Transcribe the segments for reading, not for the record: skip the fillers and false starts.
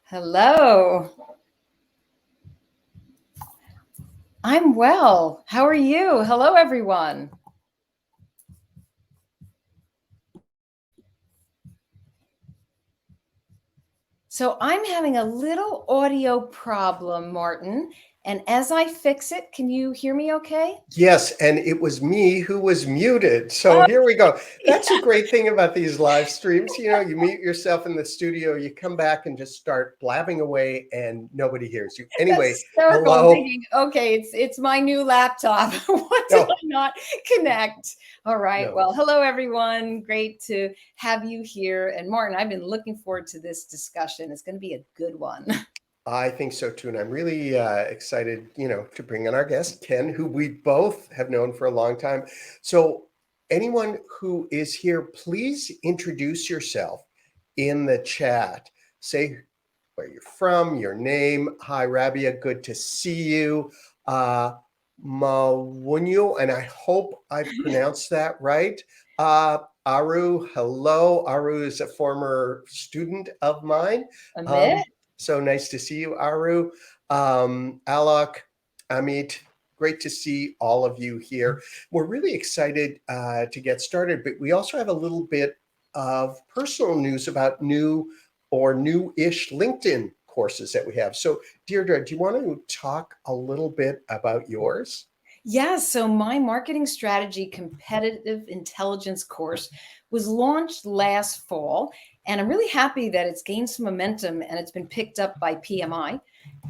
Hello. I'm well. How are you? Hello, everyone. So I'm having a little audio problem, Martin. And as I fix it, can you hear me okay? Yes, and it was me who was muted. So Oh, here we go. That's a yeah. great thing about these live streams. You mute yourself in the studio, you come back and just start blabbing away, and nobody hears you. That's Anyway, hysterical. I'm hello. thinking, okay, it's my new laptop. What did I No, not connect? All right. no. Well, hello, everyone. Great to have you here. And Martin, I've been looking forward to this discussion. It's going to be a good one. I think so too. And I'm really excited, to bring in our guest, Ken, who we both have known for a long time. So, anyone who is here, please introduce yourself in the chat. Say where you're from, your name. Hi, Rabia. Good to see you. Uh, Mawunyo, and I hope I pronounced that right. Uh, Aru, hello. Aru is a former student of mine. Amit? Um, so nice to see you, Aru. Alok, Amit, great to see all of you here. We're really excited to get started, but we also have a little bit of personal news about new-ish LinkedIn courses that we have. So, Deirdre, do you want to talk a little bit about yours? Yeah, so my marketing strategy competitive intelligence course was launched last fall, and I'm really happy that it's gained some momentum and it's been picked up by PMI,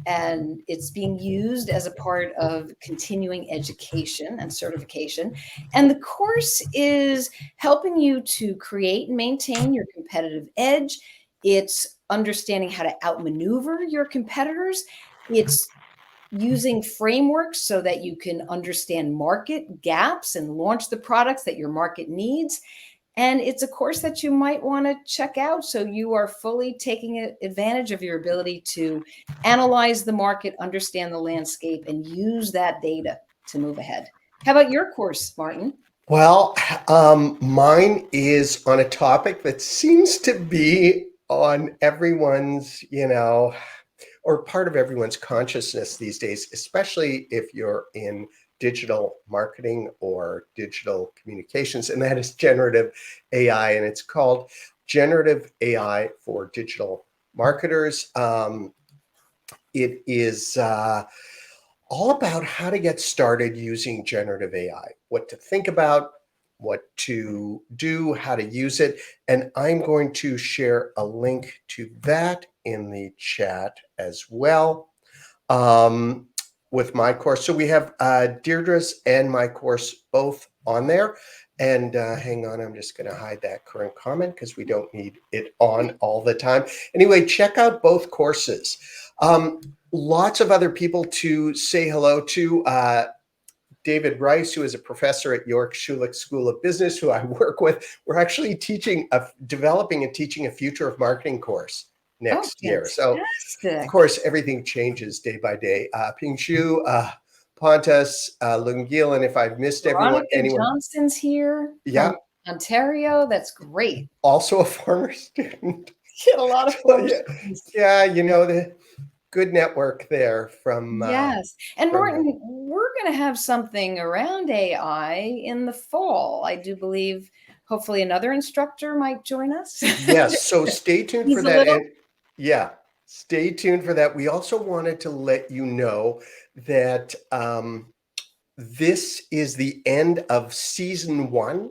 and it's being used as a part of continuing education and certification. And the course is helping you to create and maintain your competitive edge. It's understanding how to outmaneuver your competitors. It's using frameworks so that you can understand market gaps and launch the products that your market needs. And it's a course that you might want to check out so you are fully taking advantage of your ability to analyze the market, understand the landscape, and use that data to move ahead. How about your course, Martin? Well, mine is on a topic that seems to be on everyone's, or part of everyone's consciousness these days, especially if you're in digital marketing or digital communications, and that is generative AI. And it's called Generative AI for Digital Marketers. It is all about how to get started using generative AI, what to think about, what to do, how to use it. And I'm going to share a link to that in the chat as well, with my course. So we have Deirdre's and my course both on there. And hang on, I'm just going to hide that current comment because we don't need it on all the time. Anyway, check out both courses. Lots of other people to say hello to. David Rice, who is a professor at York Schulich School of Business, who I work with. We're actually developing and teaching a future of marketing course Oh, next year. So, of fantastic. course, everything changes day by day. Ping Shu, Pontus, Lungil, and if I've missed Veronica anyone, Johnson's here yeah, from Ontario. That's great. also a former student. Get a lot of So, former yeah, students. yeah, the good network there from Yes. And from Martin, we're going to have something around AI in the fall. I do believe hopefully another instructor might join us. Yes, so stay tuned for He's a that. little And yeah, stay tuned for that. We also wanted to let you know that this is the end of season 1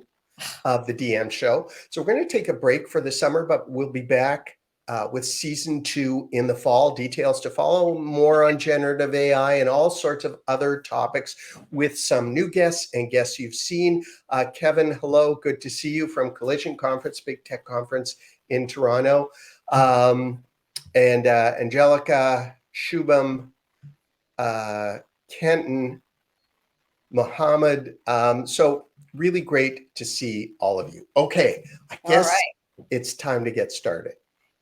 of the DM show. So we're going to take a break for the summer, but we'll be back with season 2 in the fall. Details to follow, more on generative AI and all sorts of other topics with some new guests and guests you've seen. Kevin, hello, good to see you from Collision Conference, big tech conference in Toronto. And Angelica, Shubham, Kenton, Mohammed. So really great to see all of you. Okay, I all guess right. it's time to get started.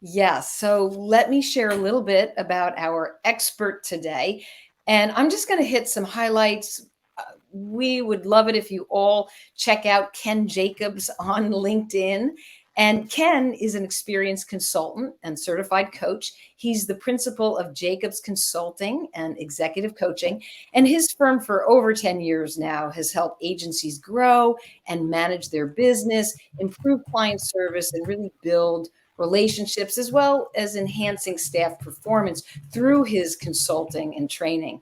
Yeah, so let me share a little bit about our expert today. And I'm just going to hit some highlights. We would love it if you all check out Ken Jacobs on LinkedIn. And Ken is an experienced consultant and certified coach. He's the principal of Jacobs Consulting and Executive Coaching. And his firm for over 10 years now has helped agencies grow and manage their business, improve client service, and really build relationships, as well as enhancing staff performance through his consulting and training.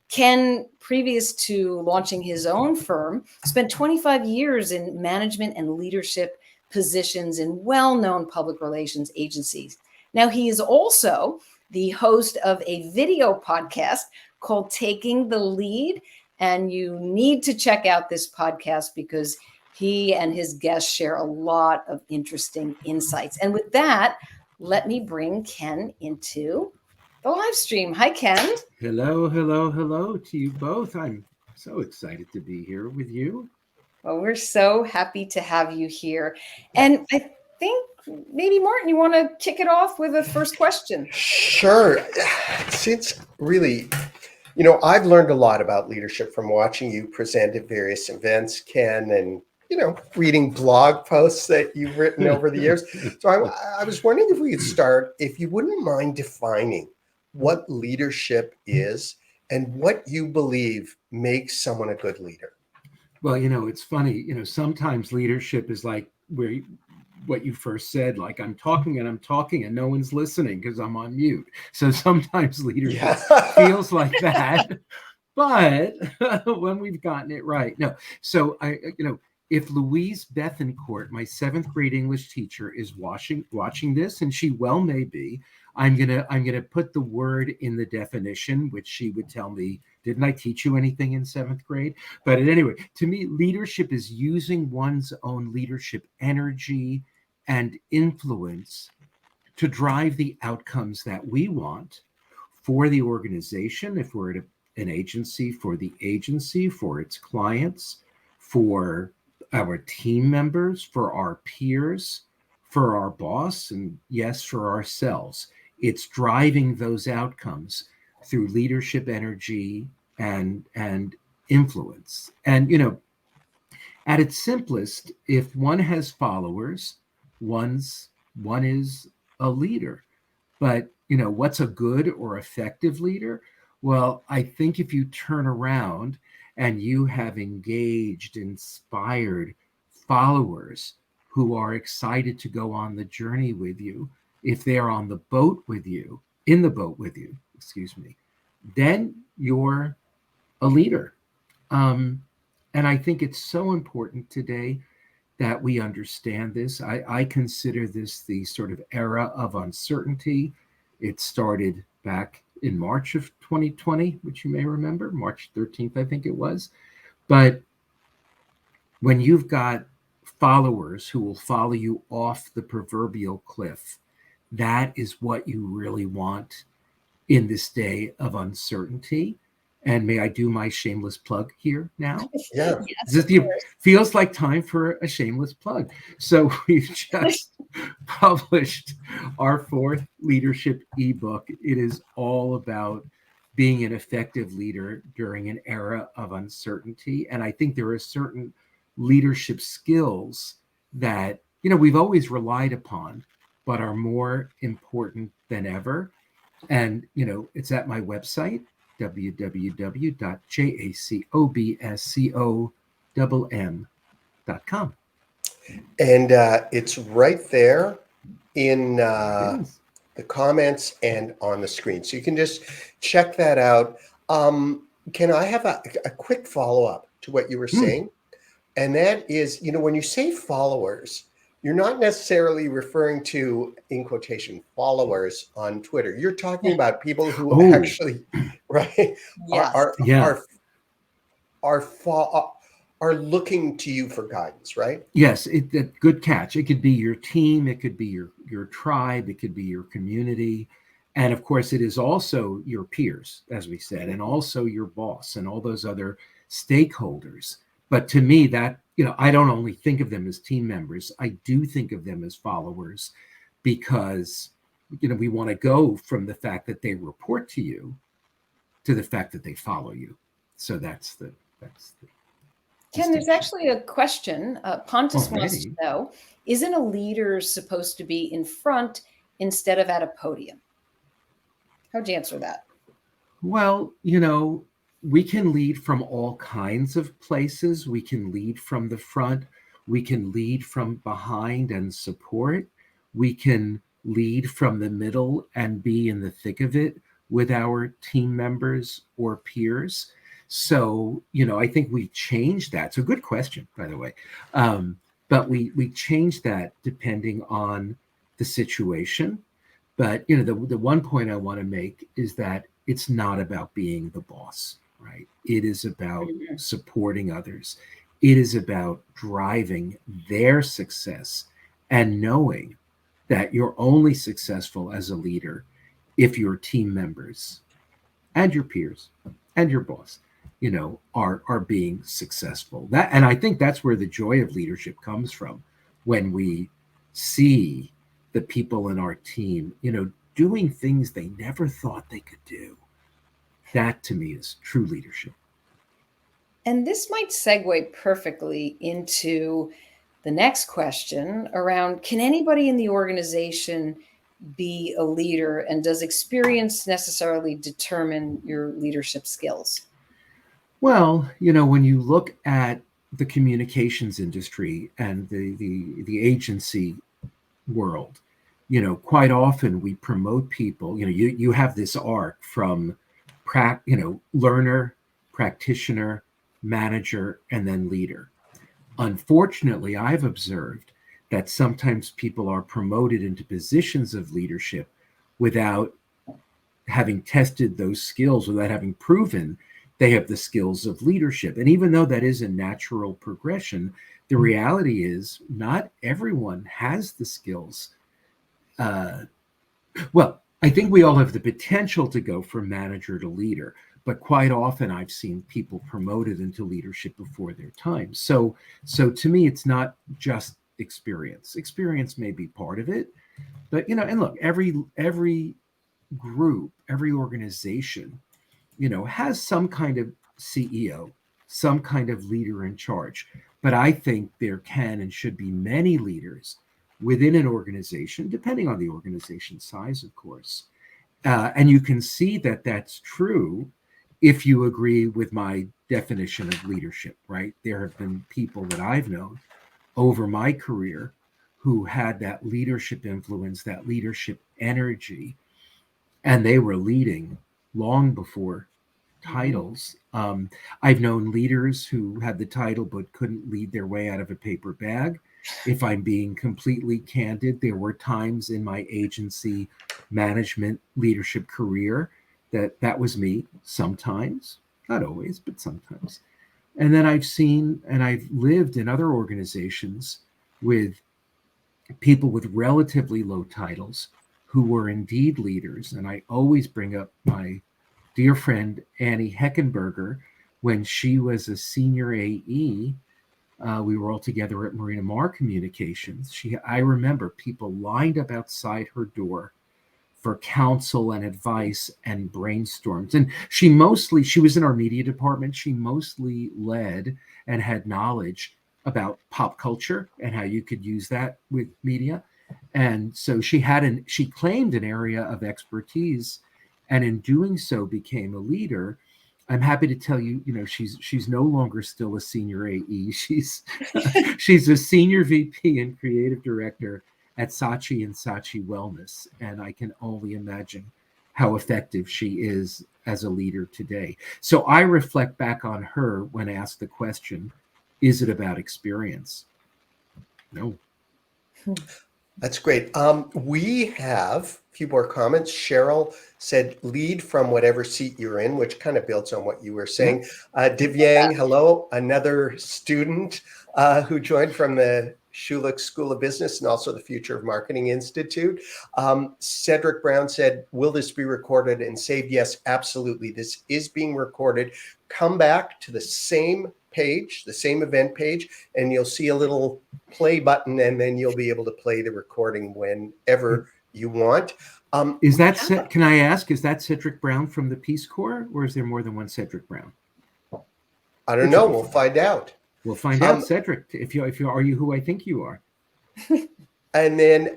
Ken, previous to launching his own firm, spent 25 years in management and leadership positions in well-known public relations agencies. Now, he is also the host of a video podcast called Taking the Lead, and you need to check out this podcast because he and his guests share a lot of interesting insights. And with that, let me bring Ken into the live stream. Hi, Ken. Hello, hello, hello to you both. I'm so excited to be here with you. Well, we're so happy to have you here. And I think maybe, Martin, you want to kick it off with a first question? Sure. Since really, I've learned a lot about leadership from watching you present at various events, Ken, and, reading blog posts that you've written over the years. So I was wondering if we could start, if you wouldn't mind defining what leadership is and what you believe makes someone a good leader. Well, it's funny, sometimes leadership is like what you first said, like I'm talking and no one's listening because I'm on mute. So sometimes leadership feels like that, but when we've gotten it right. No. So if Louise Bethencourt, my 7th grade English teacher, is watching this, and she well may be, I'm gonna put the word in the definition, which she would tell me, didn't I teach you anything in 7th grade? But anyway, to me, leadership is using one's own leadership energy and influence to drive the outcomes that we want for the organization, if we're at an agency, for the agency, for its clients, for our team members, for our peers, for our boss, and yes, for ourselves. It's driving those outcomes through leadership energy and influence. And at its simplest, if one has followers, one is a leader. But what's a good or effective leader? Well, I think if you turn around and you have engaged, inspired followers who are excited to go on the journey with you, if they're on the boat with you, in the boat with you, then you're a leader. And I think it's so important today that we understand this. I consider this the sort of era of uncertainty. It started back in March of 2020, which you may remember, March 13th, I think it was. But when you've got followers who will follow you off the proverbial cliff, that is what you really want in this day of uncertainty. And may I do my shameless plug here now? Yeah. Yes, feels like time for a shameless plug. So we've just published our 4th leadership ebook. It is all about being an effective leader during an era of uncertainty. And I think there are certain leadership skills that, we've always relied upon, but are more important than ever. And, it's at my website, www.jacobscomm.com. And it's right there in the comments and on the screen. So you can just check that out. Can I have a quick follow-up to what you were saying? And that is, when you say followers, you're not necessarily referring to, in quotation, followers on Twitter. You're talking about people who actually, right, yes. are looking to you for guidance, right? Yes, good catch. It could be your team, it could be your tribe, it could be your community. And of course, it is also your peers, as we said, and also your boss and all those other stakeholders. But to me, that, I don't only think of them as team members, I do think of them as followers, because, we want to go from the fact that they report to you to the fact that they follow you. So that's the Ken, there's distinction. actually a question. Pontus wants to Already? know, isn't a leader supposed to be in front instead of at a podium? How'd you answer that? Well, we can lead from all kinds of places. We can lead from the front. We can lead from behind and support. We can lead from the middle and be in the thick of it with our team members or peers. So, I think we changed that. So, good question, by the way. But we changed that depending on the situation. But the one point I want to make is that it's not about being the boss, right? It is about Mhm. supporting others. It is about driving their success and knowing that you're only successful as a leader if your team members and your peers and your boss, are being successful. And I think that's where the joy of leadership comes from, when we see the people in our team, doing things they never thought they could do. That to me is true leadership. And this might segue perfectly into the next question around, can anybody in the organization be a leader, and does experience necessarily determine your leadership skills? Well, when you look at the communications industry and the agency world, quite often we promote people. You have this arc from learner, practitioner, manager, and then leader. Unfortunately, I've observed that sometimes people are promoted into positions of leadership without having tested those skills, without having proven they have the skills of leadership. And even though that is a natural progression, the reality is not everyone has the skills. Well, I think we all have the potential to go from manager to leader, but quite often I've seen people promoted into leadership before their time. So to me, it's not just experience. Experience may be part of it, but and look, every group, every organization, has some kind of CEO, some kind of leader in charge. But I think there can and should be many leaders within an organization, depending on the organization size, of course. And you can see that that's true if you agree with my definition of leadership, right? There have been people that I've known over my career who had that leadership influence, that leadership energy, and they were leading long before titles. I've known leaders who had the title but couldn't lead their way out of a paper bag. If I'm being completely candid, there were times in my agency management leadership career that was me sometimes, not always, but sometimes. And then I've lived in other organizations with people with relatively low titles who were indeed leaders. And I always bring up my dear friend Annie Heckenberger. When she was a senior AE, we were all together at Marina Mar Communications. I remember people lined up outside her door for counsel and advice and brainstorms. And she was in our media department. She mostly led and had knowledge about pop culture and how you could use that with media. And so she claimed an area of expertise, and in doing so became a leader. I'm happy to tell you, she's no longer still a senior AE. She's a senior VP and creative director at Saatchi and Saatchi Wellness, and I can only imagine how effective she is as a leader today. So I reflect back on her when asked the question, is it about experience? No. That's great. We have a few more comments. Cheryl said, lead from whatever seat you're in, which kind of builds on what you were saying. Divyang, hello, another student who joined from the Schulich School of Business and also the Future of Marketing Institute. Cedric Brown said, will this be recorded and saved? Yes, absolutely. This is being recorded. Come back to the same page, the same event page, and you'll see a little play button, and then you'll be able to play the recording whenever you want. Can I ask, is that Cedric Brown from the Peace Corps, or is there more than one Cedric Brown? I don't know. We'll find out. We'll find out, Cedric, if you are you who I think you are. And then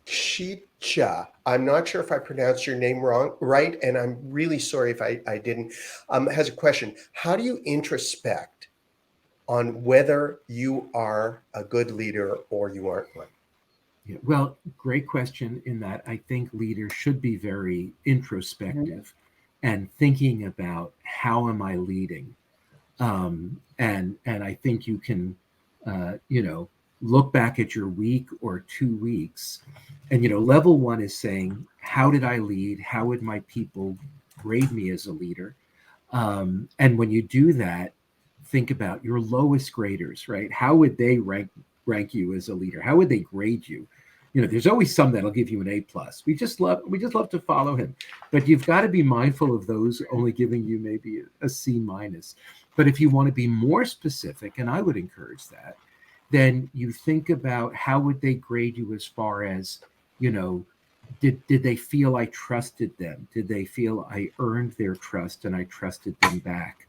Chicha, I'm not sure if I pronounced your name right, and I'm really sorry if I didn't, has a question. How do you introspect on whether you are a good leader or you aren't one? Yeah, well, great question in that I think leaders should be very introspective and thinking about how am I leading? And I think you can, look back at your week or 2 weeks and, level one is saying, how did I lead? How would my people grade me as a leader? And when you do that, think about your lowest graders, right? How would they rank you as a leader? How would they grade you? There's always some that'll give you an A+. We just love to follow him, but you've got to be mindful of those only giving you maybe a C-. But if you want to be more specific, and I would encourage that, then you think about how would they grade you as far as, did they feel I trusted them? Did they feel I earned their trust and I trusted them back?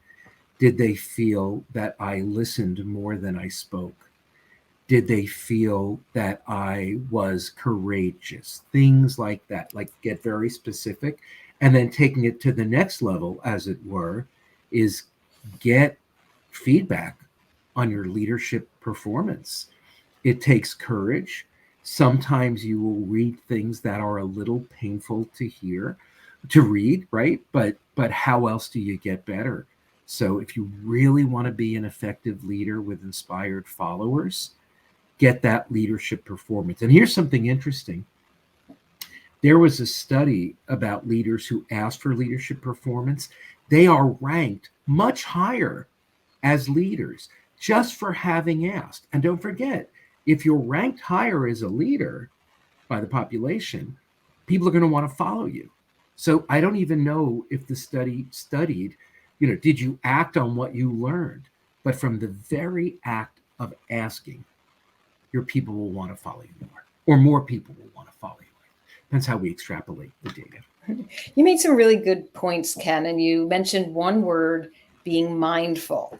Did they feel that I listened more than I spoke? Did they feel that I was courageous? Things like that, like get very specific. And then taking it to the next level, as it were, is get feedback on your leadership performance. It takes courage. Sometimes you will read things that are a little painful to read, right? But how else do you get better? So if you really want to be an effective leader with inspired followers, get that leadership performance. And here's something interesting. There was a study about leaders who asked for leadership performance. They are ranked much higher as leaders just for having asked. And don't forget, if you're ranked higher as a leader by the population, people are going to want to follow you. So I don't even know if the study studied, did you act on what you learned? But from the very act of asking, your people will want to follow you more, or more people will want to follow you. That's how we extrapolate the data. You made some really good points, Ken, and you mentioned one word, being mindful.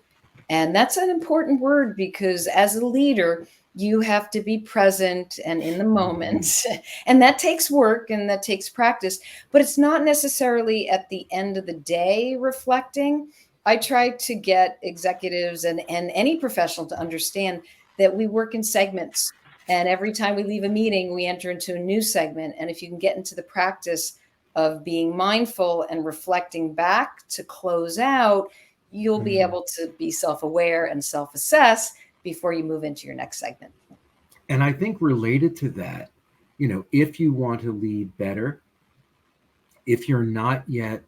And that's an important word because as a leader, you have to be present and in the moment. And that takes work and that takes practice, but it's not necessarily at the end of the day reflecting. I try to get executives and any professional to understand that we work in segments. And every time we leave a meeting, we enter into a new segment. And if you can get into the practice of being mindful and reflecting back to close out, you'll be able to be self-aware and self-assess before you move into your next segment. And I think related to that, if you want to lead better, if you're not yet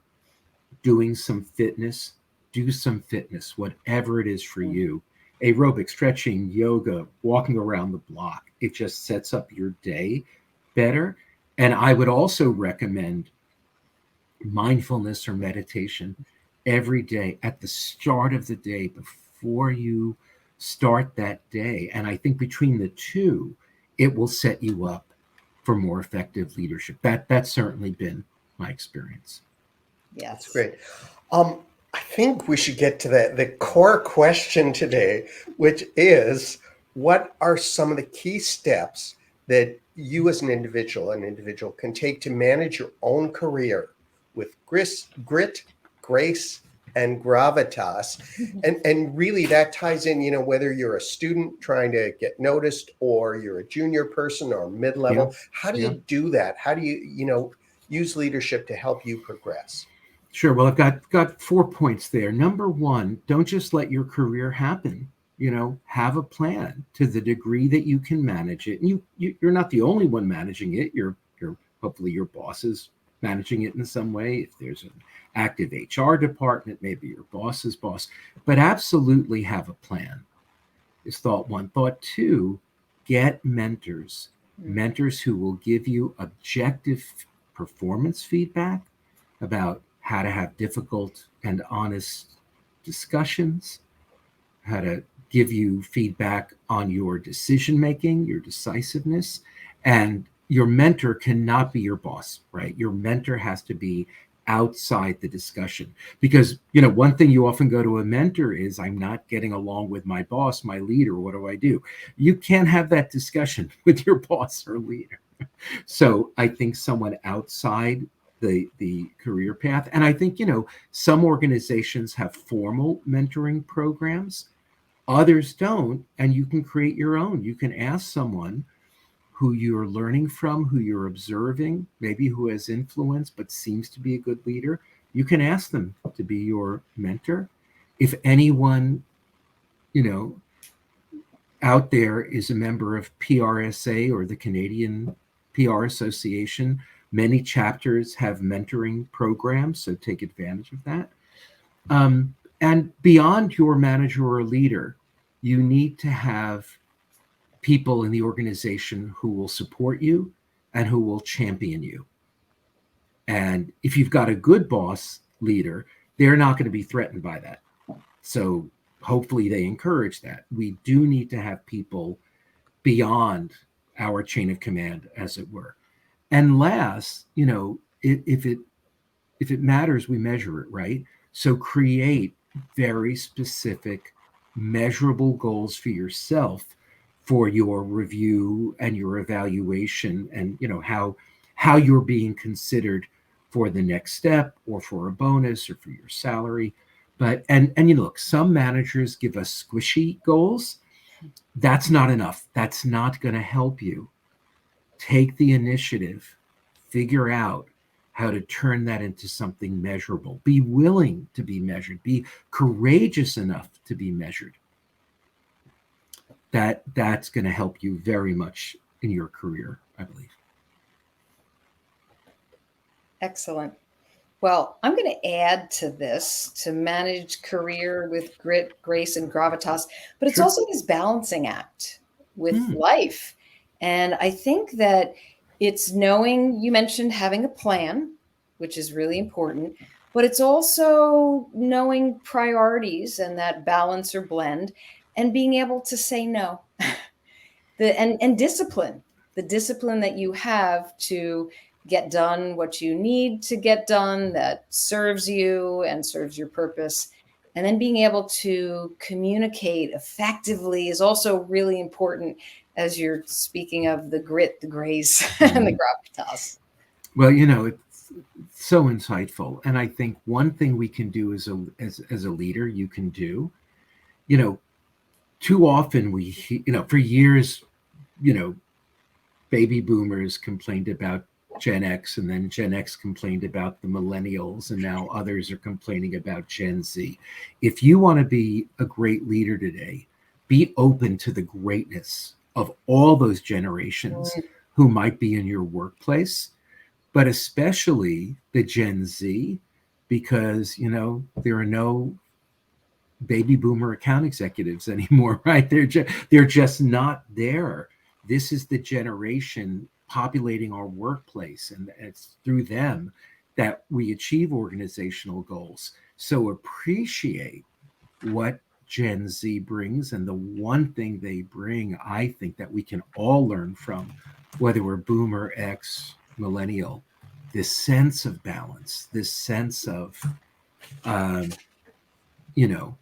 doing some fitness, do some fitness, whatever it is for you. Aerobic, stretching, yoga, walking around the block. It just sets up your day better. And I would also recommend mindfulness or meditation every day at the start of the day before you start that day. And I think between the two, it will set you up for more effective leadership. That's certainly been my experience. Yes. That's great. I think we should get to the core question today, which is, what are some of the key steps that you as an individual can take to manage your own career with grit, grace, and gravitas? And really that ties in, whether you're a student trying to get noticed or you're a junior person or mid-level. How do you do that? How do you, use leadership to help you progress? Sure. Well, I've got 4 points there. Number one, don't just let your career happen. Have a plan to the degree that you can manage it. And you're not the only one managing it. You're hopefully your boss is managing it in some way. If there's an active HR department, maybe your boss's boss. But absolutely have a plan. Is thought one. Thought two, get mentors. Mentors who will give you objective performance feedback about how to have difficult and honest discussions, how to give you feedback on your decision making, your decisiveness. And your mentor cannot be your boss, right? Your mentor has to be outside the discussion. Because, you know, one thing you often go to a mentor is, I'm not getting along with my boss, my leader, what do I do? You can't have that discussion with your boss or leader. So I think someone outside the career path, and I think, you know, some organizations have formal mentoring programs, others don't, and you can create your own. You can ask someone who you're learning from, who you're observing, maybe who has influence but seems to be a good leader. You can ask them to be your mentor. If anyone, you know, out there is a member of PRSA or the Canadian PR Association, many chapters have mentoring programs, so take advantage of that. And beyond your manager or leader, you need to have people in the organization who will support you and who will champion you. And if you've got a good boss leader, they're not going to be threatened by that. So hopefully they encourage that. We do need to have people beyond our chain of command, as it were. And last, you know, if it matters, we measure it, right? So create very specific, measurable goals for yourself for your review and your evaluation, and, you know, how you're being considered for the next step or for a bonus or for your salary. But and you know, look, some managers give us squishy goals. That's not enough. That's not going to help you. Take the initiative, figure out how to turn that into something measurable. Be willing to be measured. Be courageous enough to be measured. That's going to help you very much in your career, I believe. Excellent. Well, I'm going to add to this to manage career with grit, grace, and gravitas, but it's Sure. also this balancing act with life. And I think that it's knowing, you mentioned having a plan, which is really important, but it's also knowing priorities and that balance or blend, and being able to say no. And discipline, the discipline that you have to get done what you need to get done that serves you and serves your purpose. And then being able to communicate effectively is also really important, as you're speaking of the grit, the grace, and the gravitas. Well, you know, it's so insightful. And I think one thing we can do as a leader, you can do, you know, too often you know, for years, you know, baby boomers complained about Gen X, and then Gen X complained about the millennials, and now others are complaining about Gen Z. If you want to be a great leader today, be open to the greatness of all those generations who might be in your workplace, but especially the Gen Z, because, you know, there are no baby boomer account executives anymore, right? They're just not there. This is the generation populating our workplace, and it's through them that we achieve organizational goals. So appreciate what Gen Z brings, and the one thing they bring, I think, that we can all learn from, whether we're boomer, X, millennial, this sense of balance, this sense of, you know,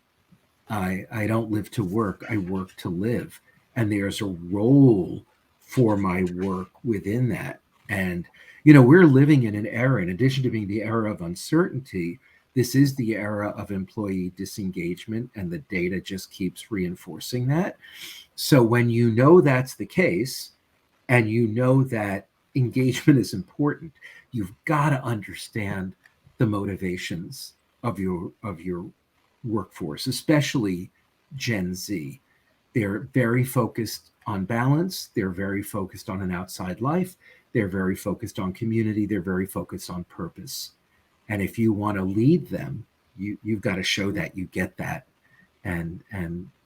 I don't live to work, I work to live. And there's a role for my work within that. And, you know, we're living in an era, in addition to being the era of uncertainty, this is the era of employee disengagement, and the data just keeps reinforcing that. So when you know that's the case, and you know that engagement is important, you've got to understand the motivations of your workforce, especially Gen Z. They're very focused on balance. They're very focused on an outside life. They're very focused on community. They're very focused on purpose. And if you want to lead them, you've got to show that you get that, and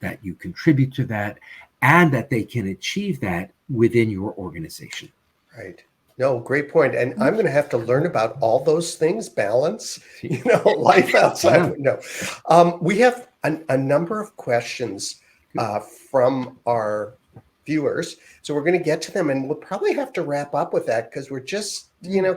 that you contribute to that, and that they can achieve that within your organization. Right. No, great point. And I'm going to have to learn about all those things, balance, you know, life outside. No, we have a number of questions from our viewers. So we're going to get to them, and we'll probably have to wrap up with that because we're just,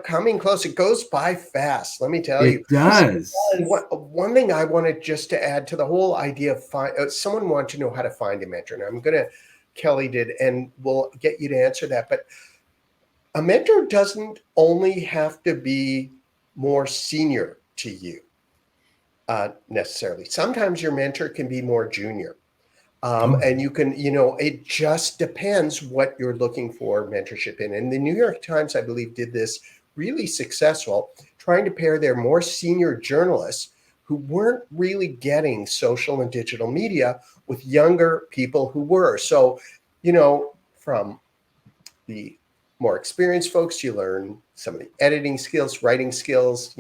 coming close. It goes by fast, let me tell you. It does. And one thing I wanted just to add to the whole idea of someone wanted to know how to find a mentor. And I'm going to, Kelly did, and we'll get you to answer that. But a mentor doesn't only have to be more senior to you necessarily. Sometimes your mentor can be more junior. And you can, it just depends what you're looking for mentorship in. And the New York Times, I believe, did this really successful, trying to pair their more senior journalists who weren't really getting social and digital media with younger people who were. So, from the more experienced folks, you learn some of the editing skills, writing skills,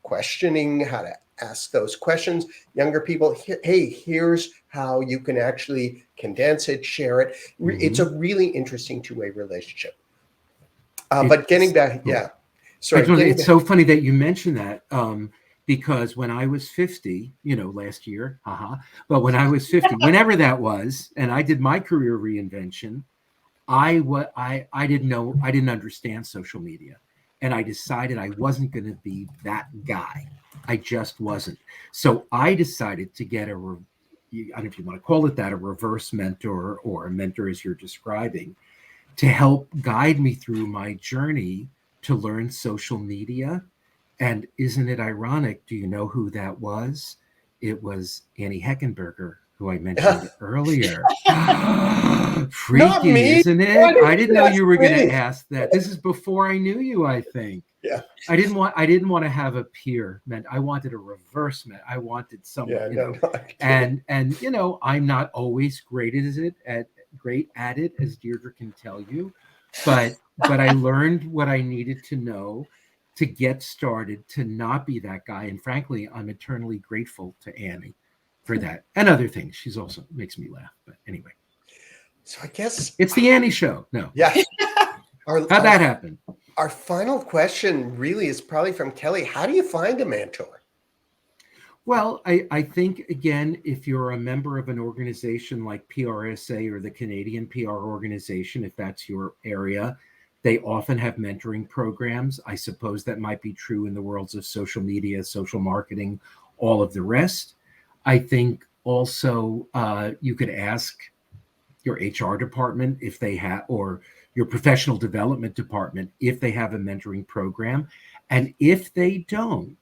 questioning, how to ask those questions. Younger people, hey, here's how you can actually condense it, share it. It's a really interesting two-way relationship. But getting back, it's so funny that you mentioned that, because when I was 50, last year, but when I was 50, whenever that was, and I did my career reinvention, I didn't understand social media, and I decided I wasn't going to be that guy. I just wasn't. So I decided to get I don't know if you want to call it that, a reverse mentor or a mentor as you're describing, to help guide me through my journey to learn social media. And isn't it ironic? Do you know who that was? It was Annie Heckenberger, who I mentioned earlier. Freaky, isn't it? I didn't know you were going to ask that. This is before I knew you, I think. Yeah. I didn't want to have a peer I wanted a reverse mentor. I wanted someone, and I'm not always great at it, as Deirdre can tell you, but I learned what I needed to know to get started, to not be that guy. And frankly, I'm eternally grateful to Annie for that and other things. She's also makes me laugh. But anyway. So I guess it's the Annie show. No. Yeah. How'd that happen? Our final question really is probably from Kelly. How do you find a mentor? Well, I think, again, if you're a member of an organization like PRSA or the Canadian PR organization, if that's your area, they often have mentoring programs. I suppose that might be true in the worlds of social media, social marketing, all of the rest. I think also you could ask your HR department if they have, or your professional development department if they have a mentoring program. And if they don't,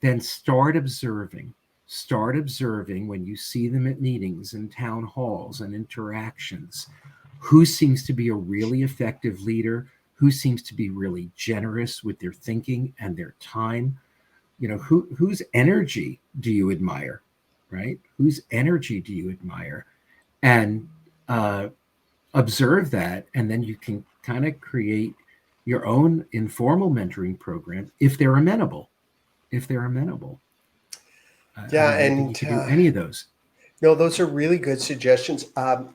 then start observing when you see them at meetings and town halls and interactions. Who seems to be a really effective leader? Who seems to be really generous with their thinking and their time? Whose energy do you admire, right? Whose energy do you admire? And observe that, and then you can kind of create your own informal mentoring program if they're amenable. And you can do any of those. No, those are really good suggestions.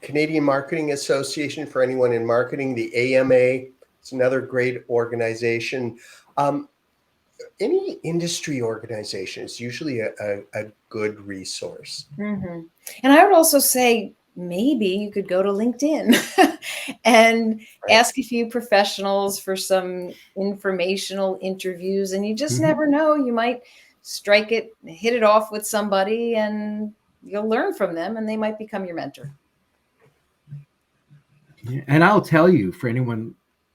Canadian Marketing Association, for anyone in marketing, the AMA, it's another great organization. Any industry organization is usually a good resource. Mm-hmm. And I would also say, maybe you could go to LinkedIn and ask a few professionals for some informational interviews. And you just never know, you might hit it off with somebody, and you'll learn from them, and they might become your mentor. Yeah, and I'll tell you, for anyone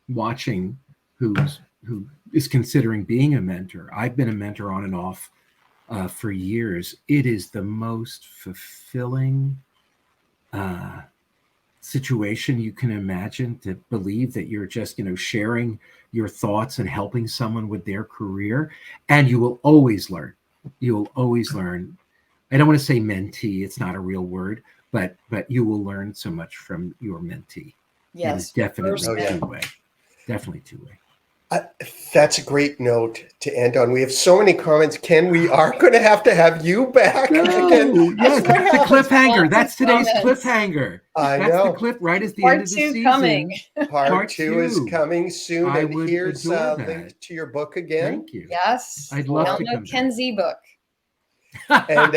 watching who is considering being a mentor, I've been a mentor on and off for years. It is the most fulfilling situation you can imagine, to believe that you're just, sharing your thoughts and helping someone with their career. And you will always learn. I don't want to say mentee, it's not a real word, but you will learn so much from your mentee. Yes. It is definitely two-way. Definitely two-way. That's a great note to end on. We have so many comments. Ken, we are going to have you back again. Yes, that's the cliffhanger. That's today's cliffhanger. That's the clip right at the end of the season. Coming. Part two is coming soon. I and would here's adore a that. link to your book again. Thank you. Yes. I'd love to come Ken Z book. And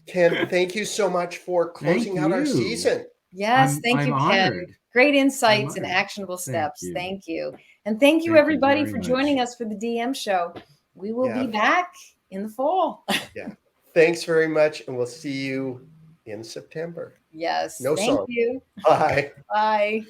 Ken, thank you so much for closing out our season. Yes, thank I'm you, Ken. honored. Great I'm insights and honored. actionable Thank steps. you. Thank you. And thank you, Thank you everybody, very for much. joining us for the DM show. We will be Yeah. back in the fall. Yeah. Thanks very much. And we'll see you in September. Yes, No thank song. you. Bye. Bye.